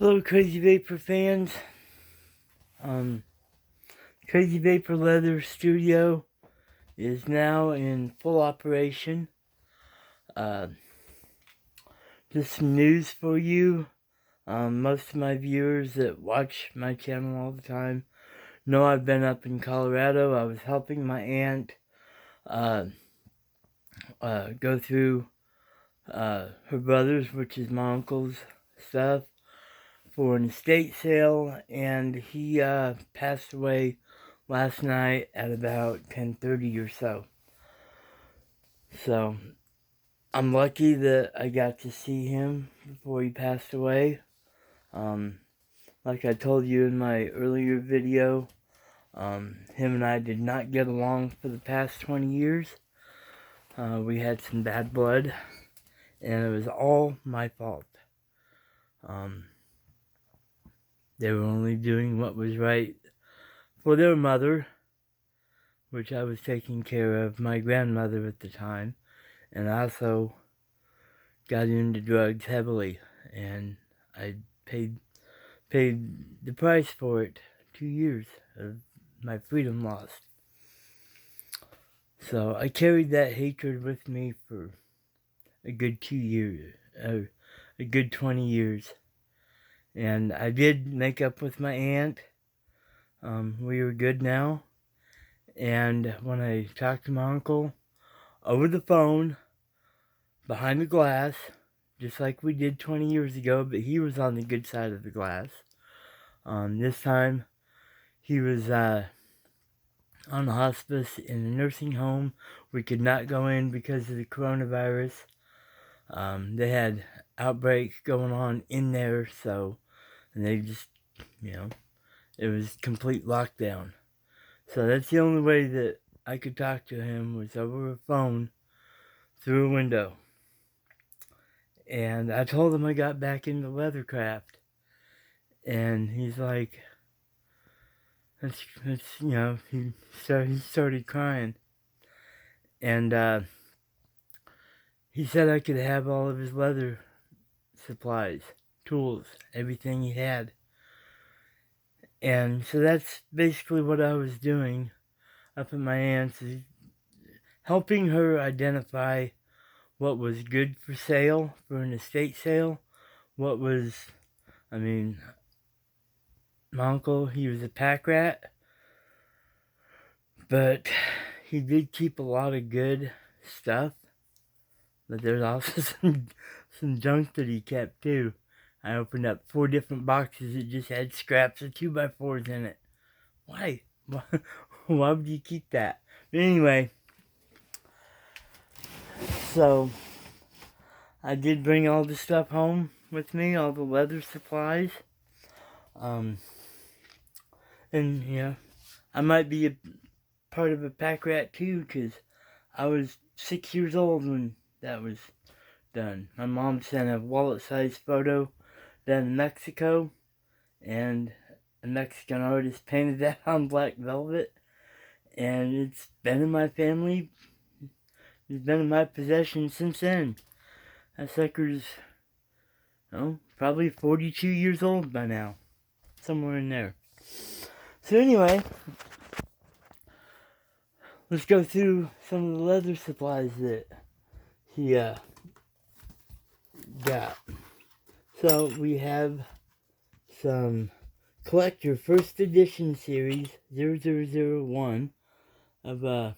Hello, Crazy Vaper fans. Um, Crazy Vaper Leather Studio is now in full operation. Uh, just some news for you. Most of my viewers that watch my channel all the time know I've been up in Colorado. I was helping my aunt uh, go through her brother's, which is my uncle's, stuff for an estate sale, and he passed away last night at about 10:30 or so. So I'm lucky that I got to see him before he passed away. Um, like I told you in my earlier video, him and I did not get along for the past 20 years. We had some bad blood, and it was all my fault. They were only doing what was right for their mother, which I was taking care of my grandmother at the time, and I also got into drugs heavily, and I paid the price for it. 2 years of my freedom lost. So I carried that hatred with me for a good 2 years, a good 20 years. And I did make up with my aunt. We were good now. And when I talked to my uncle over the phone, behind the glass, just like we did 20 years ago, but he was on the good side of the glass. This time, he was on hospice in a nursing home. We could not go in because of the coronavirus. They had outbreaks going on in there, and they just, it was complete lockdown. So that's the only way that I could talk to him was over a phone through a window. And I told him I got back into leathercraft. And he's like, he started crying. And he said I could have all of his leather supplies, tools, everything he had. And so that's basically what I was doing up at my aunt's, helping her identify what was good for sale, for an estate sale, what was, my uncle, he was a pack rat, but he did keep a lot of good stuff, but there's also some junk that he kept too. I opened up 4 different boxes that just had scraps of 2x4s in it. Why? Why would you keep that? But anyway, so I did bring all the stuff home with me, all the leather supplies. And I might be a part of a pack rat too, because I was 6 years old when that was done. My mom sent a wallet-sized photo down in Mexico, and a Mexican artist painted that on black velvet, and it's been in my family, it's been in my possession since then. That sucker's, probably 42 years old by now, somewhere in there. So anyway, let's go through some of the leather supplies that he got. So we have some collector first edition series 0001 of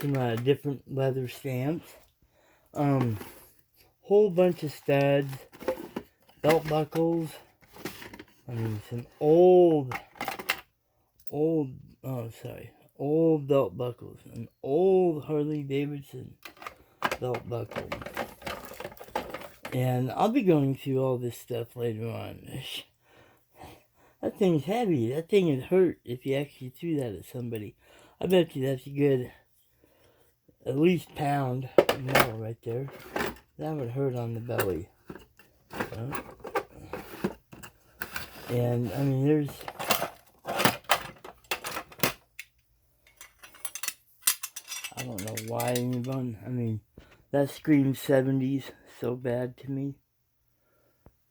some different leather stamps. Whole bunch of studs, belt buckles. Some old belt buckles. An old Harley Davidson belt buckle. And I'll be going through all this stuff later on. That thing's heavy. That thing would hurt if you actually threw that at somebody. I bet you that's a good, at least pound metal right there. That would hurt on the belly. And, there's... I don't know why anyone... that screams 70s so bad to me.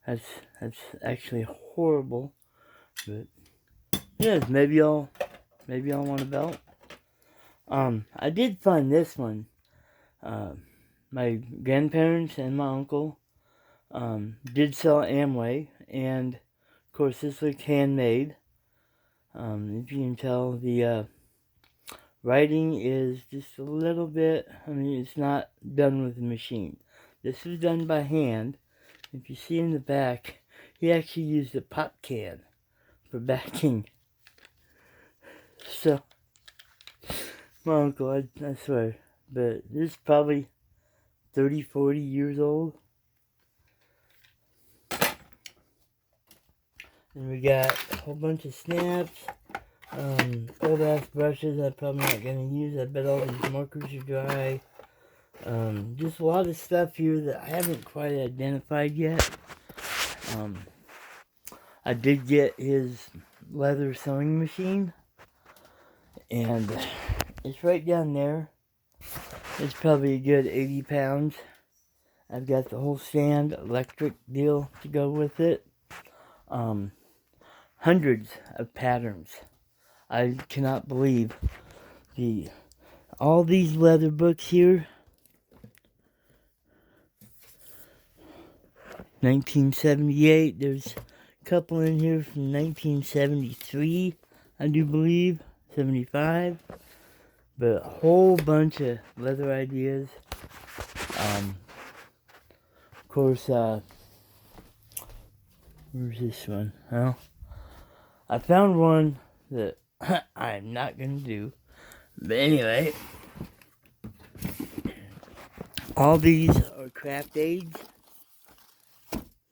That's actually horrible. But yeah, maybe I'll want a belt. I did find this one. My grandparents and my uncle did sell Amway, and of course this looked handmade. If you can tell, the writing is just a little bit, it's not done with a machine. This was done by hand. If you see in the back, he actually used a pop can for backing. So, my uncle, I swear, but this is probably 30, 40 years old. And we got a whole bunch of snaps, old ass brushes I'm probably not going to use. I bet all these markers are dry. Just a lot of stuff here that I haven't quite identified yet. I did get his leather sewing machine, and it's right down there. It's probably a good 80 pounds. I've got the whole stand electric deal to go with it. Hundreds of patterns. I cannot believe all these leather books here. 1978. There's a couple in here from 1973, I do believe. 75. But a whole bunch of leather ideas. Of course, where's this one? Well, I found one that I'm not going to do. But anyway, all these are craft aids,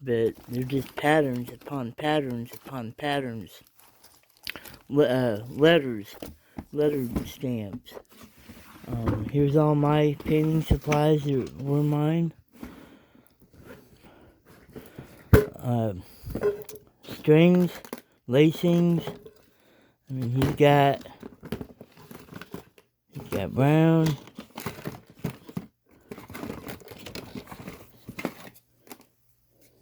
but they're just patterns upon patterns upon patterns. Letters, lettered stamps. Here's all my painting supplies that were mine. Strings, lacings. He's got brown.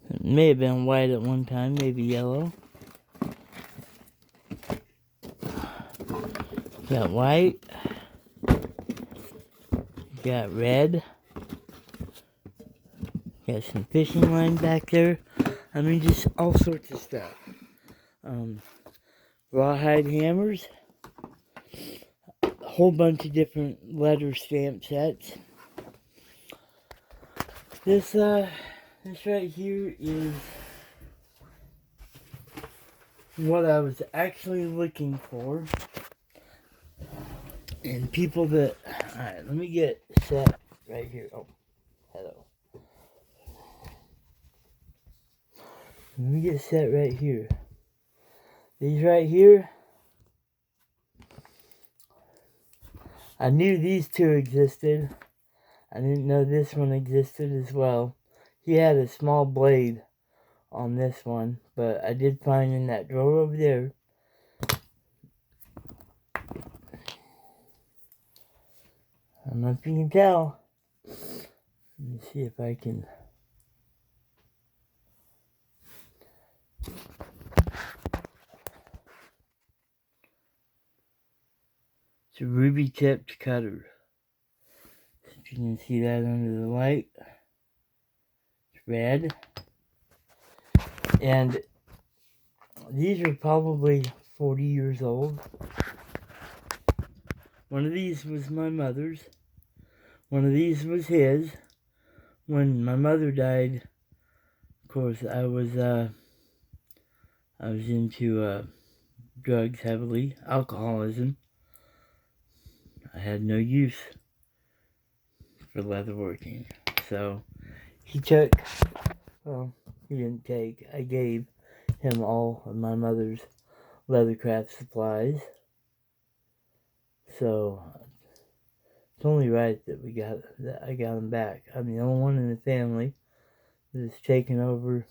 It may have been white at one time, maybe yellow. Got white. Got red. Got some fishing line back there. Just all sorts of stuff. Rawhide hammers. A whole bunch of different letter stamp sets. This right here is what I was actually looking for. And people that... Alright, let me get set right here. Oh, hello. Let me get set right here. These right here, I knew these two existed. I didn't know this one existed as well. He had a small blade on this one, but I did find in that drawer over there. I don't know if you can tell. Let me see if I can. It's a ruby tipped cutter. If you can see that under the light. It's red. And these are probably 40 years old. One of these was my mother's. One of these was his. When my mother died, of course, I was into drugs heavily, alcoholism. I had no use for leatherworking. So he took, well, he didn't take, I gave him all of my mother's leathercraft supplies. So it's only right that I got them back. I'm the only one in the family that's taken over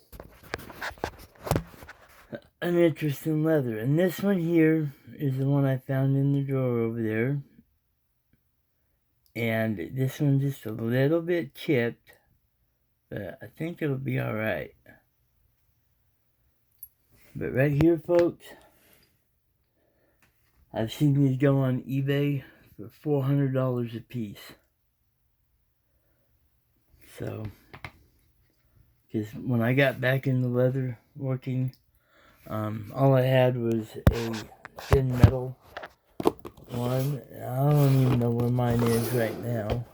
an interest in leather. And this one here is the one I found in the drawer over there. And this one's just a little bit chipped, but I think it'll be alright. But right here, folks, I've seen these go on eBay for $400 a piece. So, because when I got back into leather working, all I had was a thin metal one. I don't even know where mine is right now.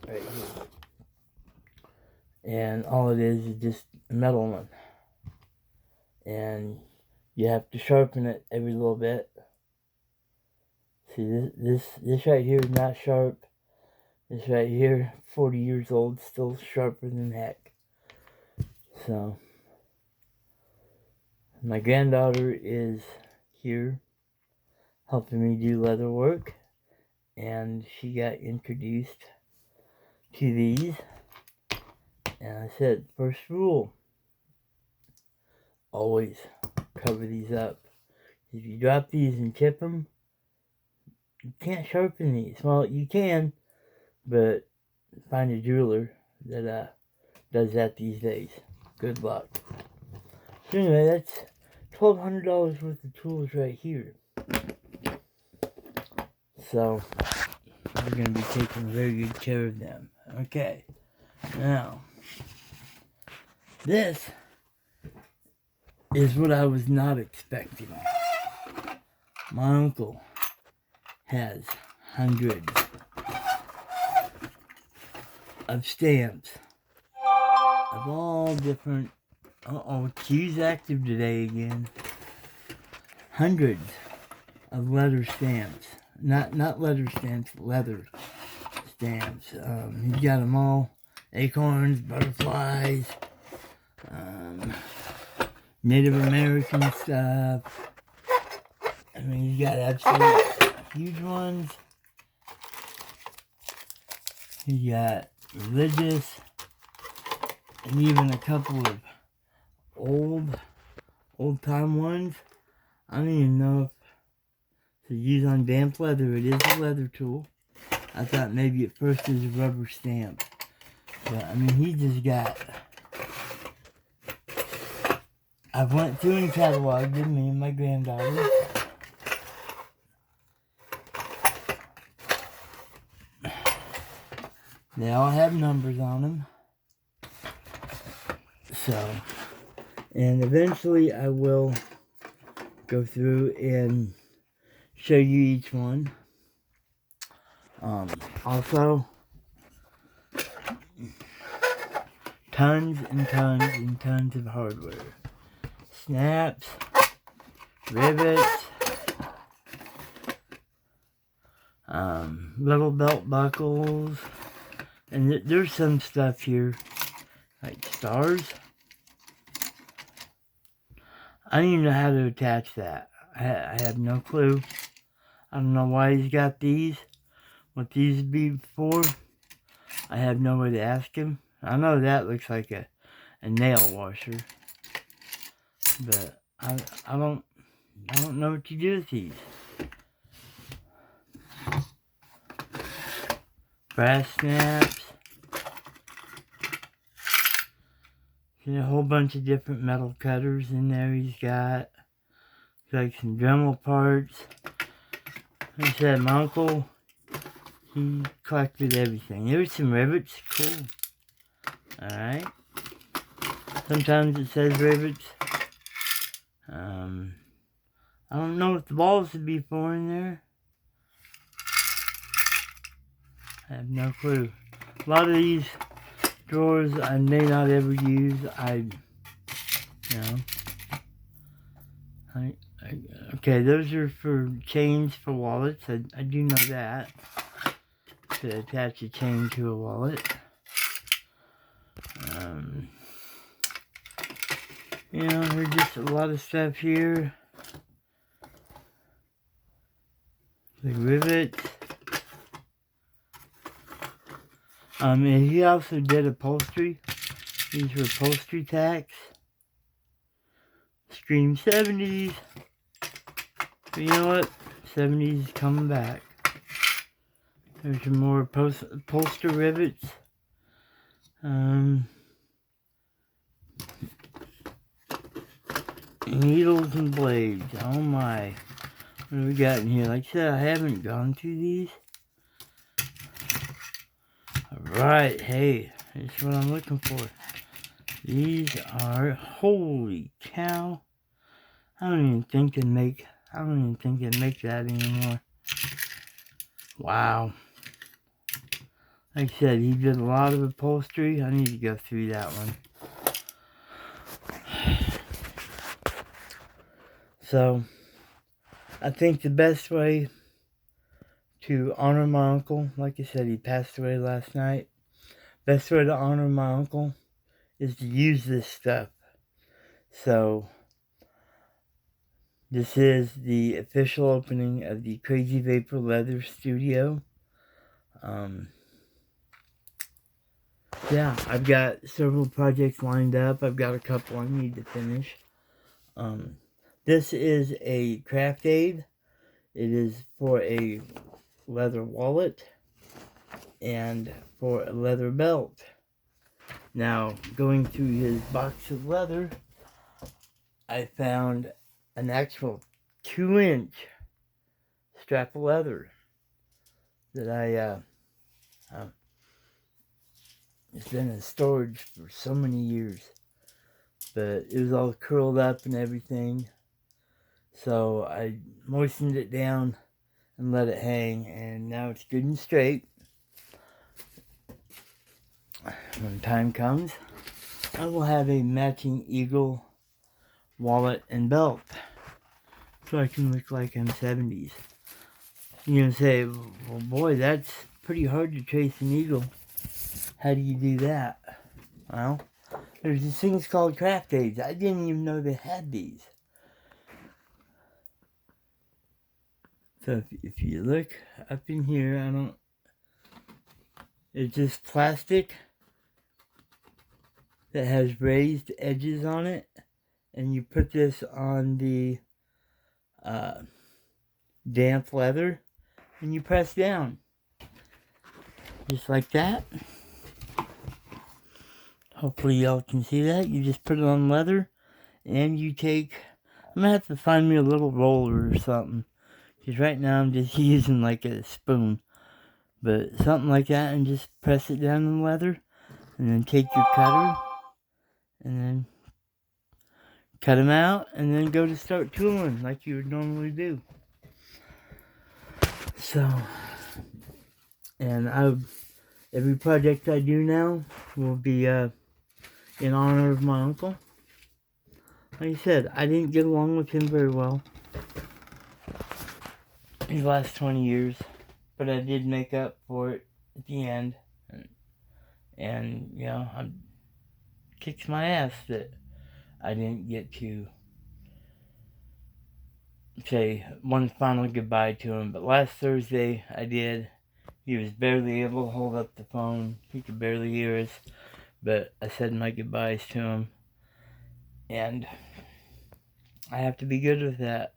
Right here. And all it is just a metal one. And you have to sharpen it every little bit. See, this right here is not sharp. This right here, 40 years old, still sharper than heck. So, my granddaughter is here helping me do leather work, and she got introduced to these. And I said, first rule, always cover these up. If you drop these and chip them, you can't sharpen these. Well, you can, but find a jeweler that does that these days. Good luck. So anyway, that's $1,200 worth of tools right here. So we're going to be taking very good care of them. Okay, now this is what I was not expecting. My uncle has hundreds of stamps of all different. Q's active today again. Hundreds of leather stamps. Not leather stamps, leather stamps. He's got them all. Acorns, butterflies, Native American stuff. I mean, he's got absolute huge ones. He's got religious, and even a couple of old time ones. I don't even know if to use on damp leather. It is a leather tool. I thought maybe at first it was a rubber stamp, but I mean, he just got. I went through and cataloged them, me and my granddaughter. They all have numbers on them. So, and eventually I will go through and show you each one. Also, tons and tons and tons of hardware. Snaps, rivets, little belt buckles, and there's some stuff here, like stars. I don't even know how to attach that. I have no clue. I don't know why he's got these. What these would be for, I have no way to ask him. I know that looks like a nail washer, but I don't know what to do with these. Brass snaps. There's a whole bunch of different metal cutters in there he's got. Like some Dremel parts. Like I said, my uncle, he collected everything. There's some rivets. Cool. Alright. Sometimes it says rivets. I don't know what the balls would be for in there. I have no clue. A lot of these drawers I may not ever use. Okay, those are for chains for wallets. I do know that. To attach a chain to a wallet. There's just a lot of stuff here. The rivets. And he also did upholstery. These were upholstery tacks. Scream 70s. But you know what? 70s is coming back. There's some more upholster rivets. needles and blades. Oh my. What have we got in here? Like I said, I haven't gone through these. Alright, hey, that's what I'm looking for. These are, holy cow. I don't even think they make that anymore. Wow. Like I said, he did a lot of upholstery. I need to go through that one. So, I think the best way to honor my uncle, like I said, he passed away last night. Best way to honor my uncle is to use this stuff. So, this is the official opening of the Crazy Vaper Leather Studio. Yeah, I've got several projects lined up. I've got a couple I need to finish. This is a craft aid. It is for a leather wallet and for a leather belt. Now, going through his box of leather, I found an actual 2-inch strap of leather that it's been in storage for so many years, but it was all curled up and everything. So I moistened it down and let it hang, and now it's good and straight. When time comes, I will have a matching eagle wallet and belt, so I can look like I'm 70s. You're gonna say, well, boy, that's pretty hard to trace an eagle. How do you do that? Well, there's these things called craft aids. I didn't even know they had these. So if you look up in here, it's just plastic that has raised edges on it, and you put this on the damp leather, and you press down, just like that. Hopefully y'all can see that. You just put it on leather, and you take, I'm gonna have to find me a little roller or something, because right now I'm just using like a spoon, but something like that, and just press it down on leather, and then take your cutter, and then cut them out, and then go to start tooling like you would normally do. So, and every project I do now will be in honor of my uncle. Like I said, I didn't get along with him very well these last 20 years, but I did make up for it at the end, and you know, I kicked my ass that I didn't get to say one final goodbye to him. But last Thursday I did. He was barely able to hold up the phone. He could barely hear us, but I said my goodbyes to him, and I have to be good with that.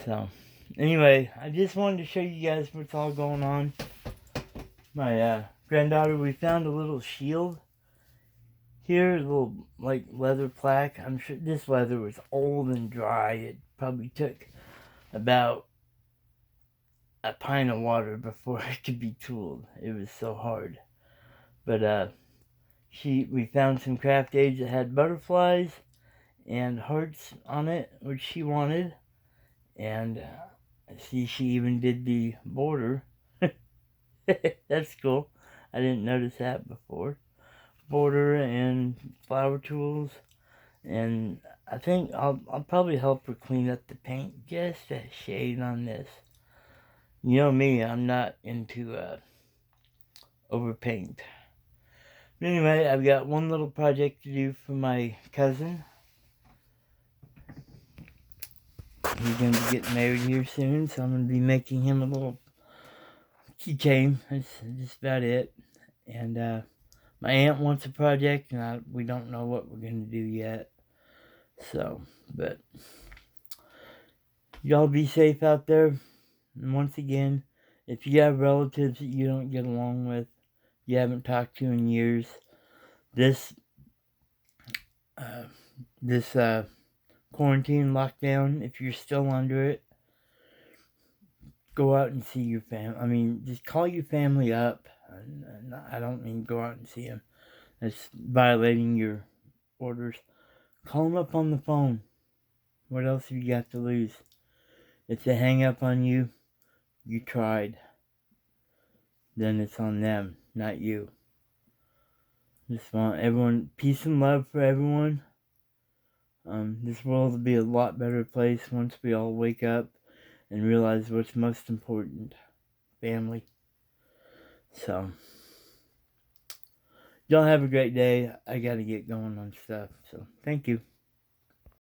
So anyway, I just wanted to show you guys what's all going on. My granddaughter, we found a little shield here, a little like leather plaque. I'm sure this leather was old and dry. It probably took about a pint of water before it could be tooled. It was so hard. But we found some craft aids that had butterflies and hearts on it, which she wanted. And see, she even did the border. That's cool. I didn't notice that before. Border and flower tools. And I think I'll probably help her clean up the paint just a shade on this. You know me, I'm not into overpaint. But anyway, I've got one little project to do for my cousin. He's going to be getting married here soon, so I'm going to be making him a little keychain. That's just about it. And my aunt wants a project, and we don't know what we're going to do yet. So, but y'all be safe out there. And once again, if you have relatives that you don't get along with, you haven't talked to in years, this quarantine, lockdown, if you're still under it, go out and see your family. I mean, just call your family up. I don't mean go out and see them. That's violating your orders. Call them up on the phone. What else have you got to lose? If they hang up on you, you tried. Then it's on them, not you. Just want everyone, peace and love for everyone. This world will be a lot better place once we all wake up and realize what's most important. Family. So, y'all have a great day. I gotta get going on stuff. So, thank you.